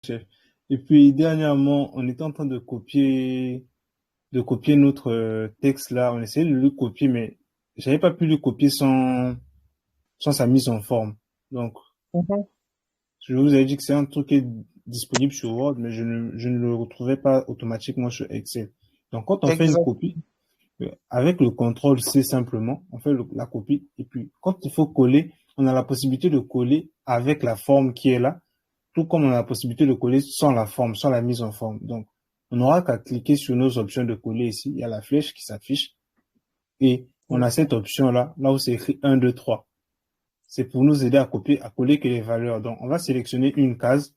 chef. Et puis dernièrement, on était en train de copier notre texte là. On essayait de le copier, mais j'avais pas pu le copier sans sa mise en forme. Donc, Mhm. je vous avais dit que c'est un truc qui est disponible sur Word, mais je ne le retrouvais pas automatiquement sur Excel. Donc, quand on fait une Exact. copie, avec le contrôle C simplement, on fait la copie. Et puis, quand il faut coller, on a la possibilité de coller avec la forme qui est là, tout comme on a la possibilité de coller sans la forme, sans la mise en forme. Donc, on n'aura qu'à cliquer sur nos options de coller ici. Il y a la flèche qui s'affiche et on a cette option-là, là où c'est écrit 1, 2, 3. C'est pour nous aider à copier, à coller que les valeurs. Donc, on va sélectionner une case,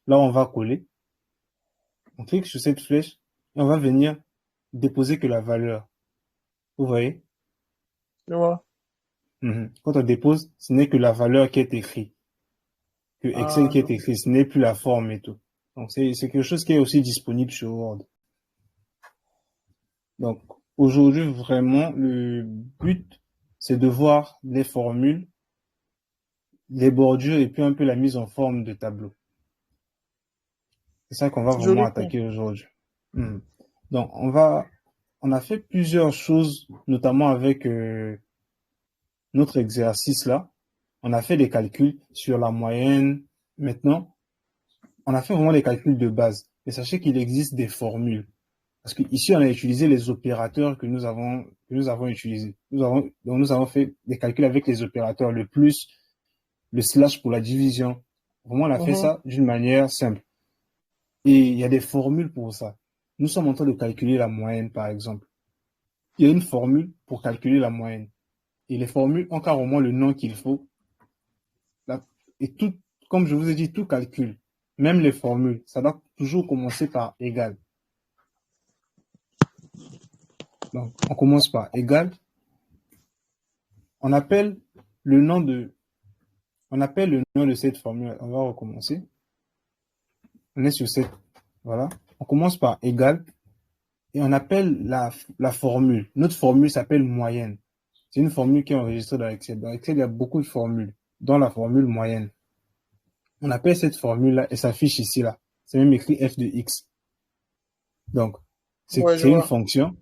là où on va coller. On clique sur cette flèche et on va venir déposer que la valeur. Vous voyez? Tu vois? Quand on dépose, ce n'est que la valeur qui est écrite, que Excel Ah, qui est écrit, ce n'est plus la forme et tout. Donc, c'est quelque chose qui est aussi disponible sur Word. Donc, aujourd'hui, vraiment, le but, c'est de voir les formules, les bordures et puis un peu la mise en forme de tableau. C'est ça qu'on va c'est vraiment joli, ça. attaquer aujourd'hui. Mhm. Donc, on a fait plusieurs choses, notamment avec notre exercice là. On a fait des calculs sur la moyenne. Maintenant, on a fait vraiment des calculs de base. Mais sachez qu'il existe des formules. Parce que ici, on a utilisé les opérateurs que nous avons utilisés. Donc nous avons fait des calculs avec les opérateurs, le plus, le slash pour la division. Vraiment, on a fait Mhm. ça d'une manière simple. Et il y a des formules pour ça. Nous sommes en train de calculer la moyenne, par exemple. Il y a une formule pour calculer la moyenne. Et les formules ont carrément le nom qu'il faut. La- Et tout, comme je vous ai dit, tout calcul, même les formules, ça doit toujours commencer par égal. Donc, on commence par égal. On appelle le nom de, on appelle le nom de cette formule. On va recommencer. On est sur cette, voilà. On commence par égal et on appelle la formule. Notre formule s'appelle moyenne. C'est une formule qui est enregistrée dans Excel. Dans Excel, il y a beaucoup de formules, dont la formule moyenne. On appelle cette formule-là et s'affiche ici, là. C'est même écrit f de x. Donc, Ouais, je c'est une vois. fonction.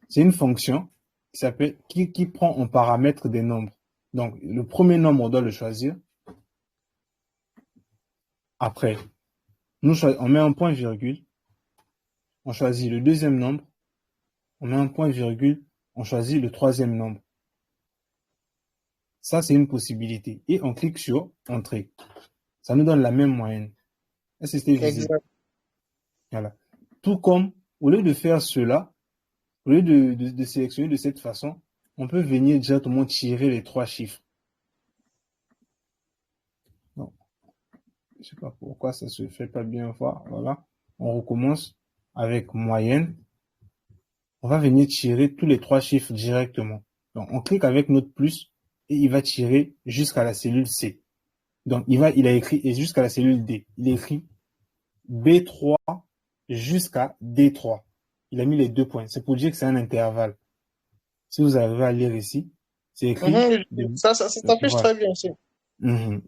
C'est une fonction qui s'appelle, qui prend en paramètre des nombres. Donc, le premier nombre, on doit le choisir. Après, on met un point virgule, on choisit le deuxième nombre, on met un point virgule, on choisit le troisième nombre. Ça, c'est une possibilité. Et on clique sur Entrée. Ça nous donne la même moyenne. Est-ce que c'était visible? Exact. Voilà. Tout comme, au lieu de faire cela, au lieu de sélectionner de cette façon, on peut venir directement tirer les trois chiffres. Non, je ne sais pas pourquoi ça se fait pas bien voir. Voilà. On recommence avec moyenne. On va venir tirer tous les trois chiffres directement. Donc, on clique avec notre plus et il va tirer jusqu'à la cellule C. Donc, il a écrit, et jusqu'à la cellule D. Il a écrit B3 jusqu'à D3. Il a mis les deux points. C'est pour dire que c'est un intervalle. Si vous arrivez à lire ici, c'est écrit Mhm. Ça t'affiche voilà. très bien aussi.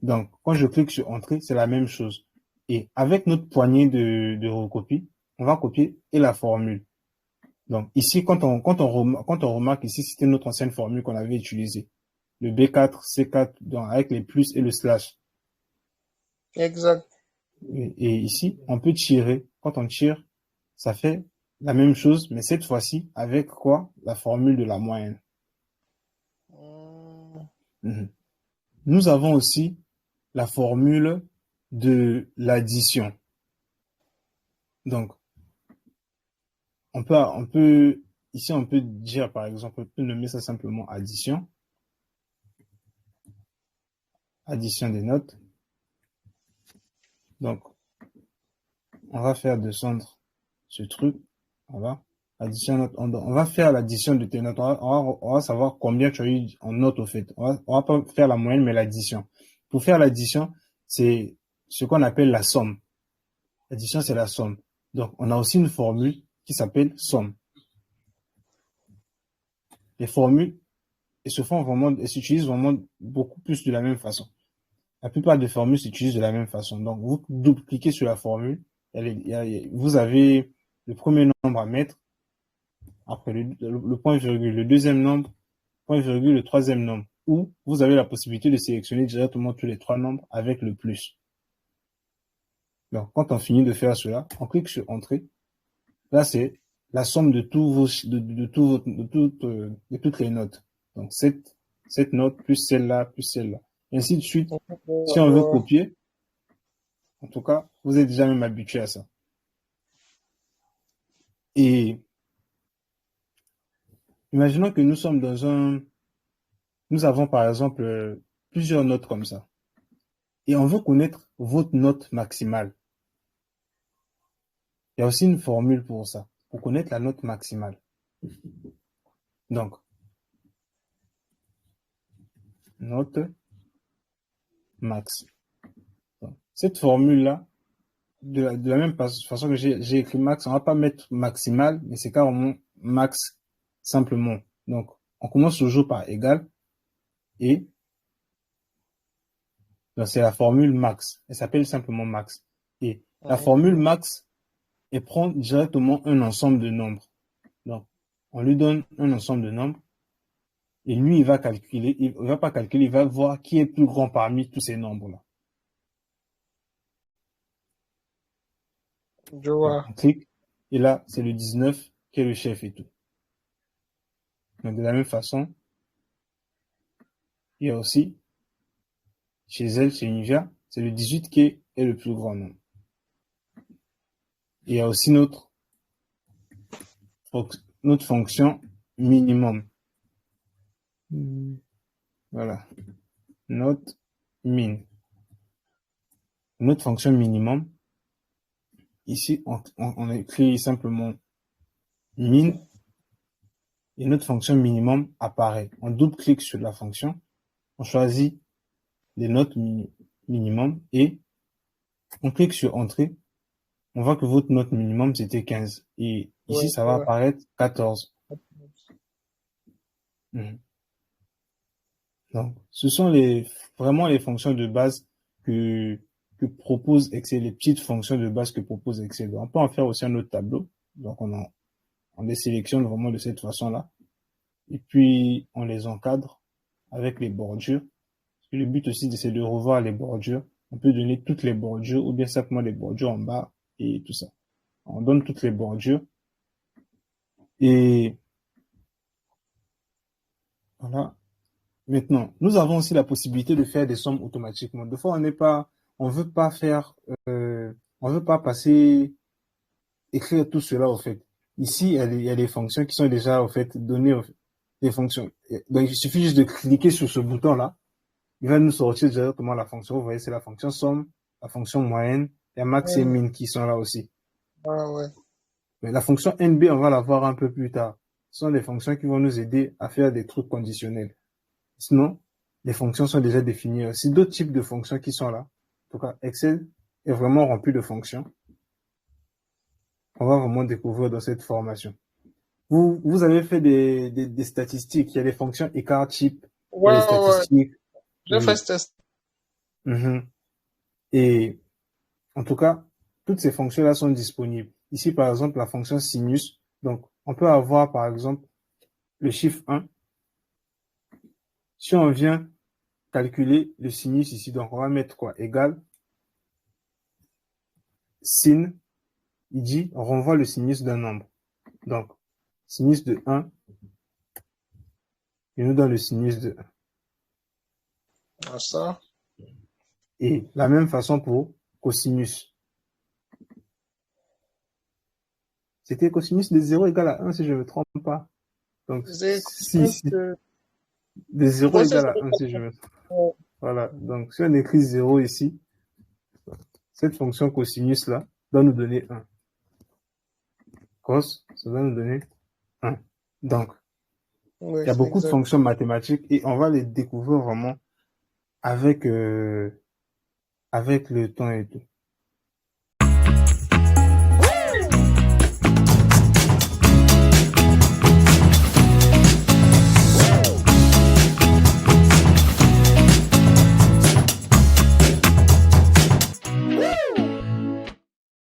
Donc, quand je clique sur Entrée, c'est la même chose. Et avec notre poignée de recopie, on va copier et la formule. Donc, ici, quand on remarque ici, c'était notre ancienne formule qu'on avait utilisée. Le B4, C4, donc avec les plus et le slash. Exact. Et ici, on peut tirer. Quand on tire, ça fait la même chose, mais cette fois-ci, avec quoi? La formule de la moyenne. Mhm. Mhm. Nous avons aussi la formule de l'addition. Donc, ici, on peut dire, par exemple, on peut nommer ça simplement addition, addition des notes. Donc, on va faire descendre ce truc. Voilà. Addition, on va faire l'addition de tes notes. On va savoir combien tu as eu en notes au fait. On va pas faire la moyenne, mais l'addition. Pour faire l'addition, c'est ce qu'on appelle la somme. L'addition, c'est la somme. Donc, on a aussi une formule qui s'appelle somme. Les formules, elles s'utilisent vraiment beaucoup plus de la même façon. La plupart des formules s'utilisent de la même façon. Donc, vous double-cliquez sur la formule. Vous avez le premier nombre à mettre, après le point virgule, le deuxième nombre, point virgule, le troisième nombre. Ou vous avez la possibilité de sélectionner directement tous les trois nombres avec le plus. Donc, quand on finit de faire cela, on clique sur Entrée. Là, c'est la somme de toutes les notes. Donc, cette note plus celle-là, plus celle-là. Et ainsi de suite. Si on veut copier, en tout cas, vous êtes déjà même habitué à ça. Et imaginons que nous sommes nous avons par exemple plusieurs notes comme ça. Et on veut connaître votre note maximale. Il y a aussi une formule pour ça, pour connaître la note maximale. Donc, note max. Donc, cette formule-là, de la même façon que j'ai écrit max, on va pas mettre maximal, mais c'est carrément max simplement. Donc, on commence toujours par égal et c'est la formule max. Elle s'appelle simplement max. Et la formule max, elle prend directement un ensemble de nombres. Donc, on lui donne un ensemble de nombres et lui, il va calculer, il va pas calculer, il va voir qui est plus grand parmi tous ces nombres-là. Je vois. On clique et là, c'est le 19 qui est le chef et tout. Donc, de la même façon, il y a aussi, chez elle, chez Nivea, c'est le 18 qui est le plus grand nombre. Et il y a aussi notre fonction minimum. Voilà. Note min. Notre fonction minimum, ici, on écrit simplement min et notre fonction minimum apparaît. On double-clique sur la fonction, on choisit les notes minimum et on clique sur Entrée. On voit que votre note minimum, c'était 15. Et ici, ça va apparaître 14. Donc, ce sont vraiment les fonctions de base que propose Excel, les petites fonctions de base que propose Excel. On peut en faire aussi un autre tableau. Donc, on les sélectionne vraiment de cette façon-là. Et puis, on les encadre avec les bordures. Parce que le but aussi, c'est de revoir les bordures. On peut donner toutes les bordures ou bien simplement les bordures en bas et tout ça. On donne toutes les bordures. Et voilà. Maintenant, nous avons aussi la possibilité de faire des sommes automatiquement. Des fois, on veut pas écrire tout cela, au fait. Ici, il y a des fonctions qui sont déjà, au fait, données, des fonctions. Donc, il suffit juste de cliquer sur ce bouton-là. Il va nous sortir directement la fonction. Vous voyez, c'est la fonction somme, la fonction moyenne, il y a max et min qui sont là aussi. Mais la fonction NB, on va la voir un peu plus tard. Ce sont des fonctions qui vont nous aider à faire des trucs conditionnels. Sinon, les fonctions sont déjà définies. C'est d'autres types de fonctions qui sont là. En tout cas, Excel est vraiment rempli de fonctions. On va vraiment découvrir dans cette formation. Vous avez fait des statistiques. Il y a des fonctions écart type. Il y a des statistiques. J'ai fait ce test. Et en tout cas, toutes ces fonctions-là sont disponibles. Ici, par exemple, la fonction sinus. Donc, on peut avoir, par exemple, le chiffre 1. Si on vient calculer le sinus ici, donc on va mettre quoi? Égal sin, il dit, on renvoie le sinus d'un nombre. Donc, sinus de 1, il nous donne le sinus de 1. Ça. Et la même façon pour cosinus. C'était cosinus de 0 égale à 1 si je ne me trompe pas. Donc, si de 0 égale à 1 si je me trompe. Voilà. Donc, si on écrit 0 ici, cette fonction cosinus là doit nous donner 1. Cos, ça doit nous donner 1. Donc, il y a beaucoup de fonctions mathématiques et on va les découvrir vraiment avec le temps et tout.